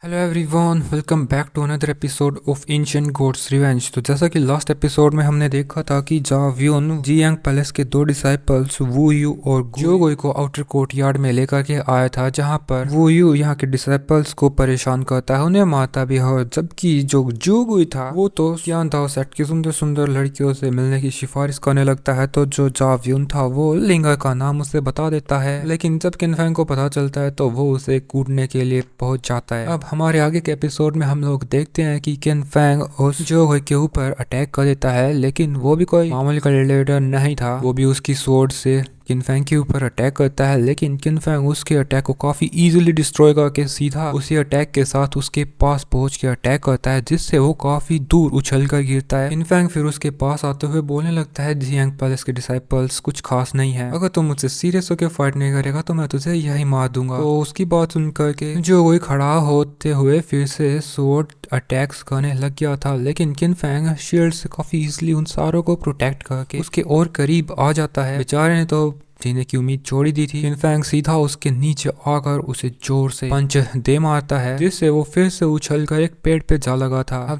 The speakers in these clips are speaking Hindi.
Hello everyone, welcome back to another episode of Ancient Gods Revenge. तो जैसा कि लास्ट एपिसोड में हमने देखा था कि जा व्योन जियांग पैलेस के दो डिसाइपल्स वू यू और जो गोई को आउटर कोर्ट यार्ड में लेकर के आया था, जहां पर वू यू यहाँ के डिसाइपल्स को परेशान करता है, उन्हें मारता भी है। जबकि जो गोई था वो तो सियान था सेट की सुंदर सुंदर लड़कियों से मिलने की सिफारिश करने लगता है। तो जो जा व्योन था वो लिंगर का नाम उसे बता देता है, लेकिन जब किनफैंग को पता चलता है तो वो उसे कूटने के लिए पहुंच जाता है। अब हमारे आगे के एपिसोड में हम लोग देखते हैं कि किन फैंग उस जो के ऊपर अटैक कर देता है, लेकिन वो भी कोई मामूली का लीडर नहीं था। वो भी उसकी स्वॉर्ड से किनफैंग के ऊपर अटैक करता है, लेकिन किनफैंग उसके अटैक को काफी इजीली डिस्ट्रॉय करके सीधा उसी अटैक के साथ उसके पास पहुंच के अटैक करता है, जिससे वो काफी दूर उछल कर गिरता है। किनफैंग फिर उसके पास आते हुए बोलने लगता है, जियांग पैलेस के डिसाइपल्स कुछ खास नहीं है, अगर तुम मुझसे सीरियस होकर फाइट नहीं करेगा तो मैं तुझे यही मार दूंगा। तो उसकी बात सुनकर के जो कोई खड़ा होते हुए फिर से स्वॉर्ड अटैक्स करने लग गया था, लेकिन किनफैंग शील्ड से काफी इजीली उन सारों को प्रोटेक्ट करके उसके और करीब आ जाता है। बेचारे ने तो जीने की उम्मीद छोड़ दी थी। किनफैंग सीधा उसके नीचे आकर उसे जोर से पंच दे मारता है, जिससे वो फिर से उछलकर एक पेड़ पे जा लगा था। अब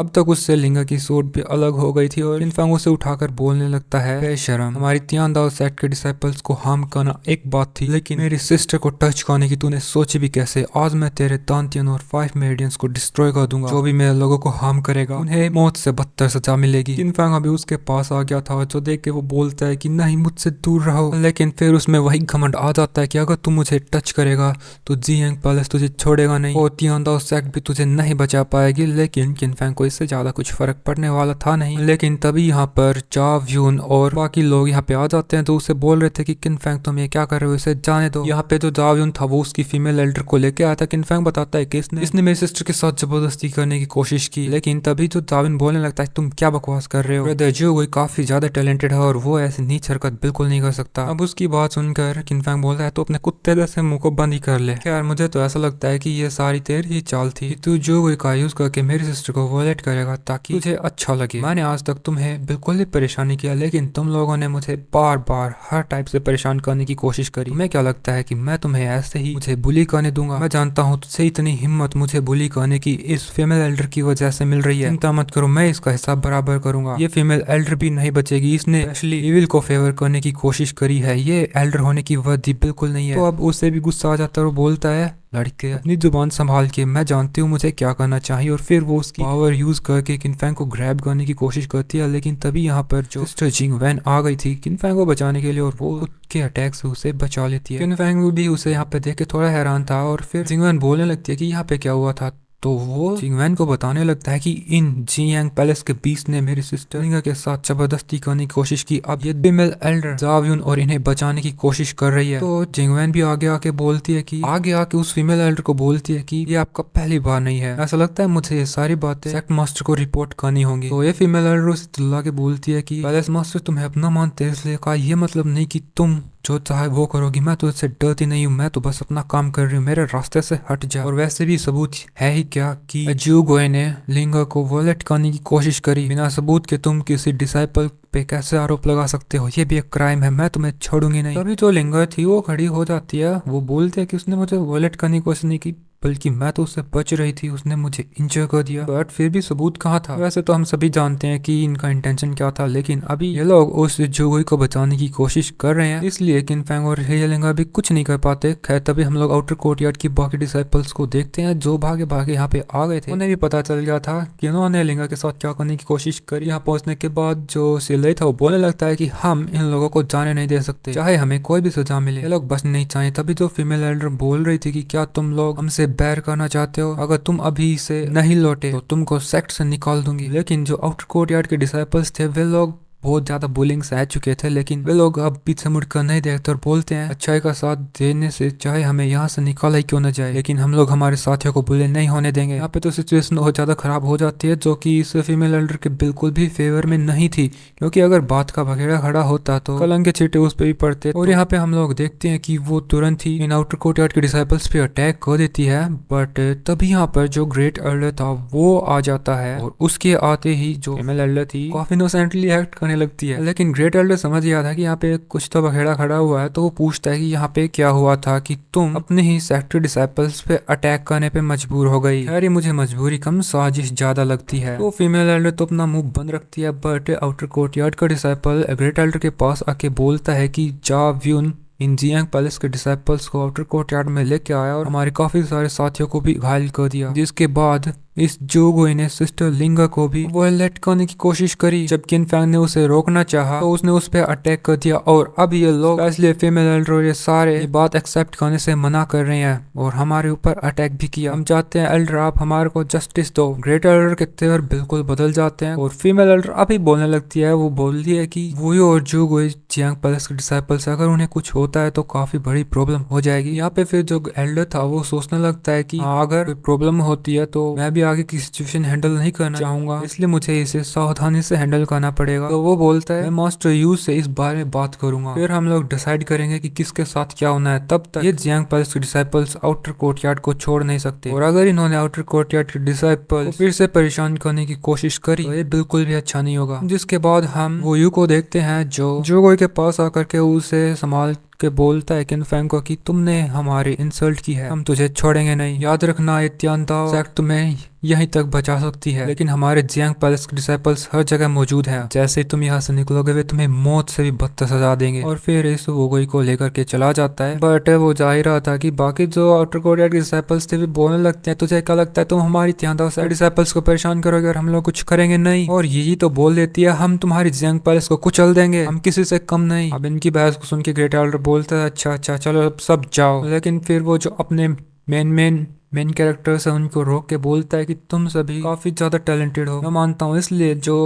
तक उससे लिंगा की सोट भी अलग हो गई थी और किनफैंग उसे उठाकर बोलने लगता है, बेशरम, हमारी तियानदाओ सेट के डिसाइपल्स को हार्म करना एक बात थी, लेकिन मेरी सिस्टर को टच करने की तूने सोची भी कैसे? आज मैं तेरे तांतियन और 5 मेरिडियंस को डिस्ट्रॉय कर दूंगा। जो भी मेरे लोगों को हार्म करेगा उन्हें मौत से बदतर सजा मिलेगी। किनफैंग अभी उसके पास आ गया था, जो देख के वो बोलता है कि नहीं, मुझसे दूर रहो। लेकिन फिर उसमें वही घमंड आ जाता है कि अगर तू मुझे टच करेगा तो जियांग पैलेस तुझे छोड़ेगा नहीं और तियानदाओ सेक्ट भी तुझे नहीं बचा पाएगी। लेकिन किनफैंग को इससे ज्यादा कुछ फर्क पड़ने वाला था नहीं। लेकिन तभी यहाँ पर जा व्यून और बाकी लोग यहाँ पे आ जाते हैं, तो उसे बोल रहे थे कि किनफैंग तुम ये क्या कर रहे हो, इसे जाने दो। यहाँ पे जो जा व्यून था वो उसकी फीमेल एल्डर को लेके आया था। किनफैंग बताता है कि इसने मेरी सिस्टर के साथ जबरदस्ती करने की कोशिश की, लेकिन तभी जो जाविन बोलने लगता है, तुम क्या बकवास कर रहे हो, ब्रदर जो कोई काफी ज्यादा टैलेंटेड है और वो ऐसी नीच हरकत बिल्कुल नहीं कर सकता। अब उसकी बात सुनकर किनफैंग बोलता है, तो अपने कुत्ते जैसे मुंह को बंद ही कर ले। यार मुझे तो ऐसा लगता है कि ये सारी तेरी ही चाल थी, तू जो कोई का यूज करके मेरी सिस्टर को वॉलेट करेगा ताकि तुझे अच्छा लगे। मैंने आज तक तुम्हें बिल्कुल भी परेशान नहीं किया, लेकिन तुम लोगों ने मुझे बार बार हर टाइप से परेशान करने की कोशिश करी। तुम्हें क्या लगता है कि मैं तुम्हें ऐसे ही मुझे बुली करने दूंगा? मैं जानता हूँ तुझसे इतनी हिम्मत मुझे बुली करने की इस फीमेल एल्डर की वजह से मिल रही है। चिंता मत करो, मैं इसका हिसाब बराबर करूंगा। ये फीमेल एल्डर भी नहीं बचेगी, इसने एक्चुअली इविल को फेवर करने की कोशिश करी है। ये एल्डर होने की वर्दी बिल्कुल नहीं है। तो अब उसे भी गुस्सा आ जाता है और बोलता है, लड़के अपनी जुबान संभाल के, मैं जानती हूँ मुझे क्या करना चाहिए। और फिर वो उसकी पावर यूज करके किनफैंग को ग्रैब करने की कोशिश करती है, लेकिन तभी यहाँ पर जो सिस्टर जिंग वैन आ गई थी किनफैंग को बचाने के लिए और वो के अटैक से उसे बचा लेती है। किनफैंग भी उसे यहाँ पे देख के थोड़ा हैरान था और फिर जिंग वैन बोलने लगती है कि यहाँ पे क्या हुआ था। तो वो जिंगवैन को बताने लगता है कि इन जियांग पैलेस के बीच ने मेरी सिस्टर लिंगा के साथ जबरदस्ती करने की कोशिश की। अब ये फीमेल एल्डर जाव्यून और इन्हें बचाने की कोशिश कर रही है। तो जिंगवैन भी आगे आके उस फीमेल एल्डर को बोलती है कि ये आपका पहली बार नहीं है। ऐसा लगता है मुझे ये सारी बातें सेक्ट मास्टर को रिपोर्ट करनी होंगी। तो ये फीमेल एल्डर उसे चिल्ला के बोलती है कि पैलेस मास्टर तुम्हें अपना मानते हैं, इसलिए का ये मतलब नहीं कि तुम जो चाहे वो करोगी। मैं तो इससे डरती नहीं हूँ, मैं तो बस अपना काम कर रही हूँ, मेरे रास्ते से हट जा। और वैसे भी सबूत है ही क्या कि जू गोए ने लिंगा को वॉलेट करने की कोशिश करी। बिना सबूत के तुम किसी डिसाइपल पे कैसे आरोप लगा सकते हो? ये भी एक क्राइम है, मैं तुम्हें छोड़ूंगी नहीं। तभी जो लिंगा थी वो खड़ी हो जाती है। वो बोलते है कि उसने मुझे वॉलेट करने की कोशिश नहीं की, बल्कि मैं तो उससे बच रही थी, उसने मुझे इंजर कर दिया। बट फिर भी सबूत कहाँ था? वैसे तो हम सभी जानते हैं कि इनका इंटेंशन क्या था, लेकिन अभी ये लोग उस जोगोई को बचाने की कोशिश कर रहे हैं, इसलिए किनफैंग और हेयलिंगा भी कुछ नहीं कर पाते। खैर तभी हम लोग आउटर कोर्टयार्ड की बाकी डिसाइपल्स को देखते हैं जो भागे भागे यहाँ पे आ गए थे। उन्हें भी पता चल गया था कि उन्होंने लिंगा के साथ क्या करने की कोशिश करी। यहाँ पहुंचने के बाद जो सिले था वो बोलने लगता है कि हम इन लोगों को जाने नहीं दे सकते, चाहे हमें कोई भी सजा मिले। ये लोग बचने नहीं चाहिए। तभी जो फीमेल एल्डर बोल रही थी कि क्या तुम लोग हमसे बैर करना चाहते हो? अगर तुम अभी से नहीं लौटे तो तुमको सेक्ट से निकाल दूंगी। लेकिन जो आउटर कोर्टयार्ड के डिसाइपल्स थे वे लोग बहुत ज्यादा बुलिंग सह चुके थे, लेकिन वे लोग अब पीछे मुड़कर नहीं देखते और बोलते हैं, अच्छाई का साथ देने से चाहे हमें यहाँ से निकाला ही क्यों न जाए, लेकिन हम लोग हमारे साथियों को बुले नहीं होने देंगे। यहाँ पे तो सिचुएशन बहुत ज्यादा खराब हो जाती है, जो कि इस फीमेल एल्डर के बिल्कुल भी फेवर में नहीं थी, क्योंकि अगर बात का बखेड़ा खड़ा होता तो कलंक के छींटे उस पर भी पड़ते। और यहाँ पे हम लोग देखते हैं कि वो तुरंत ही इन आउटर कोर्टयार्ड के डिसाइपल्स पे अटैक कर देती है। बट तभी यहाँ पर जो ग्रेट एल्डर था वो आ जाता है और उसके आते ही जो फीमेल एल्डर थी काफी इनोसेंटली एक्ट करने आने लगती है। लेकिन ग्रेट एल्डर समझ गया था कि यहाँ पे कुछ तो बखेड़ा खड़ा हुआ है, तो वो पूछता है कि यहाँ पे क्या हुआ था कि तुम अपने ही सेक्टर डिसाइपल्स पे अटैक करने पे मजबूर हो गई। खैर, मुझे मजबूरी कम साजिश ज्यादा लगती है। तो फीमेल एल्डर तो अपना मुंह बंद रखती है, बट आउटर कोर्टयार्ड का डिसाइपल ग्रेट एल्डर के पास आके बोलता है कि जा व्यून इन जियांग पैलेस के डिसाइपल्स को आउटर कोर्टयार्ड में लेके आया और हमारे काफी सारे साथियों को भी घायल कर दिया। जिसके बाद इस जोगोई ने सिस्टर लिंगा को भी वो लेट करने की कोशिश करी। जब किन फैंग ने उसे रोकना चाहा तो उसने उस पर अटैक कर दिया और अब ये लोग स्पेशली फीमेल एल्डर और ये सारे ये बात एक्सेप्ट करने से मना कर रहे हैं और हमारे ऊपर अटैक भी किया। हम चाहते हैं एल्डर आप हमारे को जस्टिस दो। ग्रेट एल्डर के तेवर बिल्कुल बदल जाते हैं और फीमेल एल्डर अभी बोलने लगती है। वो बोलती है कि वो और जोगोई जियांग पैलेस के डिसाइपल्स अगर उन्हें कुछ होता है तो काफी बड़ी प्रॉब्लम हो जाएगी। यहाँ पे फिर जो एल्डर था वो सोचने लगता है कि अगर प्रॉब्लम होती है तो मैं भी आगे की सिचुएशन हैंडल नहीं करना चाहूंगा, इसलिए मुझे इसे सावधानी से हैंडल करना पड़ेगा। तो वो बोलता है मैं मास्टर यू से इस बारे में बात करूंगा, फिर हम लोग डिसाइड करेंगे कि किसके साथ क्या होना है। तब तक ये जियांग पैलेस के डिसाइपल्स आउटर कोर्टयार्ड को छोड़ नहीं सकते और अगर इन्होंने आउटर कोर्टयार्ड के डिसाइपल फिर से परेशान करने की कोशिश करी तो ये बिल्कुल भी अच्छा नहीं होगा। जिसके बाद हम वो यू को देखते हैं जो जोगोई के पास आकर के उसे संभाल के बोलता है किन फैंग को कि तुमने हमारी इंसल्ट की है, हम तुझे छोड़ेंगे नहीं। याद रखना ये त्यानदाओ सेक्ट तुम्हें यहीं तक बचा सकती है, लेकिन हमारे जियांग पैलेस के डिसाइपल्स हर जगह मौजूद हैं। जैसे ही तुम यहाँ से निकलोगे वे तुम्हें मौत से भी बदतर सजा देंगे। और फिर इस वोगोई को लेकर के चला जाता है। बट वो जा ही रहा था कि बाकी जो आउटर कोर्टयार्ड के डिसाइपल्स थे वे बोलने लगते हैं तुझे क्या लगता है तुम हमारी त्यानदाओ सेक्ट डिसाइपल्स को परेशान करोगे और हम लोग कुछ करेंगे नहीं। और यही तो बोल देती है हम तुम्हारी जियांग पैलेस को कुचल देंगे, हम किसी से कम नहीं। अब इनकी बहस को सुन के ग्रेट एल्डर बोलता है अच्छा अच्छा चलो अब सब जाओ। लेकिन फिर वो जो अपने मेन कैरेक्टर्स है उनको रोक के बोलता है कि तुम सभी काफी ज्यादा टैलेंटेड हो, मैं मानता हूँ, इसलिए जो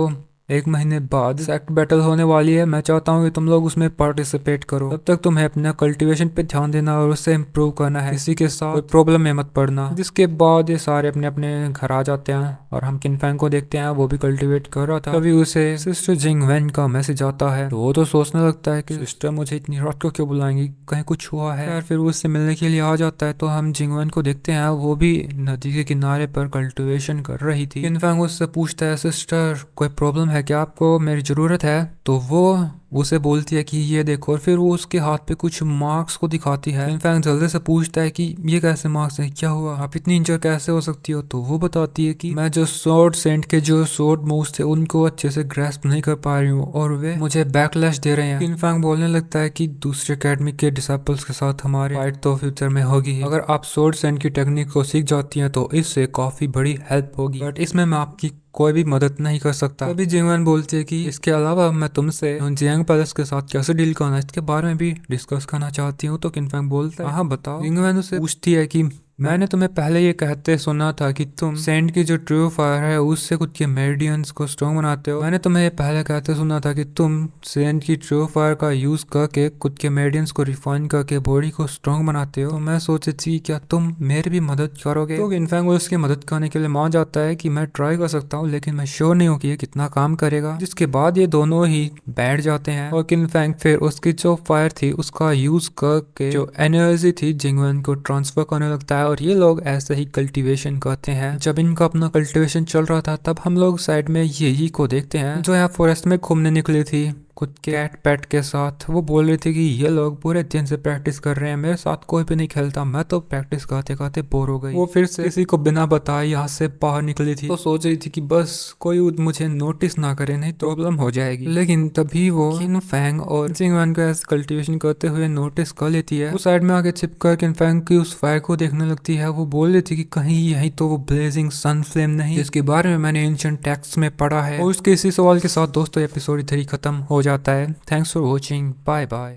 1 महीने बाद सेक्ट बैटल होने वाली है मैं चाहता हूँ कि तुम लोग उसमें पार्टिसिपेट करो। तब तक तुम्हें अपना कल्टीवेशन पे ध्यान देना और उससे इम्प्रूव करना है, किसी के साथ कोई प्रॉब्लम में मत पड़ना। जिसके बाद ये सारे अपने अपने घर आ जाते हैं और हम किन फैंग को देखते हैं वो भी कल्टीवेट कर रहा था। तभी उसे सिस्टर जिंग वैन का मैसेज आता है तो वो तो सोचने लगता है कि सिस्टर मुझे इतनी रात को क्यों बुलाएंगी, कहीं कुछ हुआ है। यार फिर वो उससे मिलने के लिए आ जाता है तो हम जिंग वैन को देखते हैं वो भी नदी के किनारे पर कल्टीवेशन कर रही थी। किन फैंग उससे पूछता है सिस्टर कोई प्रॉब्लम है क्या, आपको मेरी जरूरत है। तो वो उसे बोलती है कि ये देखो और फिर वो उसके हाथ पे कुछ मार्क्स को दिखाती है। इनफैक्ट जल्दी से पूछता है कि ये कैसे मार्क्स हैं, क्या हुआ, आप इतनी इंजर कैसे हो सकती हो। तो वो बताती है कि मैं जो स्वॉर्ड सेंट के जो स्वॉर्ड मूव्स थे उनको अच्छे से ग्रैस्प नहीं कर पा रही हूँ और वे मुझे बैकलैश दे रहे हैं। इनफैक्ट बोलने लगता है कि दूसरे एकेडमी के डिसाइपल्स के साथ हमारी फाइट तो फ्यूचर में होगी, अगर आप स्वॉर्ड सेंट की टेक्निक को सीख जाती हैं तो इससे काफी बड़ी हेल्प होगी, बट इसमें मैं आपकी कोई भी मदद नहीं कर सकता। तभी जिंगवन बोलती है कि इसके अलावा मैं तुमसे जियांग पैलेस के साथ कैसे डील करना इसके बारे में भी डिस्कस करना चाहती हूँ। तो किनफैंग बोलता है हाँ बताओ। जिंगवन उसे पूछती है कि मैंने तुम्हें पहले ये कहते सुना था कि तुम सेंट की जो ट्रू फायर है उससे खुद के मेरिडियंस को स्ट्रॉन्ग बनाते हो। मैंने तुम्हें पहले कहते सुना था कि तुम सेंट की ट्रू फायर का यूज करके खुद के मेरिडियंस को रिफाइन करके बॉडी को स्ट्रॉन्ग बनाते हो। तो मैं सोची थी क्या तुम मेरी भी मदद करोगे। तो किनफैंग उसकी मदद करने के लिए मान जाता है कि मैं ट्राई कर सकता हूँ लेकिन मैं श्योर नहीं हूँ कि ये कितना काम करेगा। जिसके बाद ये दोनों ही बैठ जाते हैं और किनफैंग फिर उसकी जो फायर थी उसका यूज करके जो एनर्जी थी जिंगवन को ट्रांसफर करने लगता है और ये लोग ऐसे ही कल्टीवेशन करते हैं। जब इनका अपना कल्टीवेशन चल रहा था तब हम लोग साइड में यही को देखते हैं जो यहाँ फॉरेस्ट में घूमने निकली थी खुद के कैट पैट के साथ। वो बोल रही थी कि ये लोग पूरे दिन से प्रैक्टिस कर रहे हैं, मेरे साथ कोई भी नहीं खेलता, मैं तो प्रैक्टिस करते करते बोर हो गई। वो फिर से किसी को बिना बताए यहाँ से बाहर निकली थी तो सोच रही थी कि बस कोई मुझे नोटिस ना करे नहीं तो प्रॉब्लम हो जाएगी। लेकिन तभी वो किनफैंग और जिंगवन को ऐसे कल्टीवेशन करते हुए नोटिस कर लेती है। वो साइड में आके छिप कर किनफैंग की उस फायर को देखने लगती है। वो बोल रही थी कि कहीं यही तो वो ब्लेजिंग सन फ्लेम नहीं जिसके बारे में मैंने एंशिएंट टेक्स्ट में पढ़ा है। और उसके इसी सवाल के साथ दोस्तों एपिसोड 3 खत्म हो जाता है। Thanks for watching, bye bye.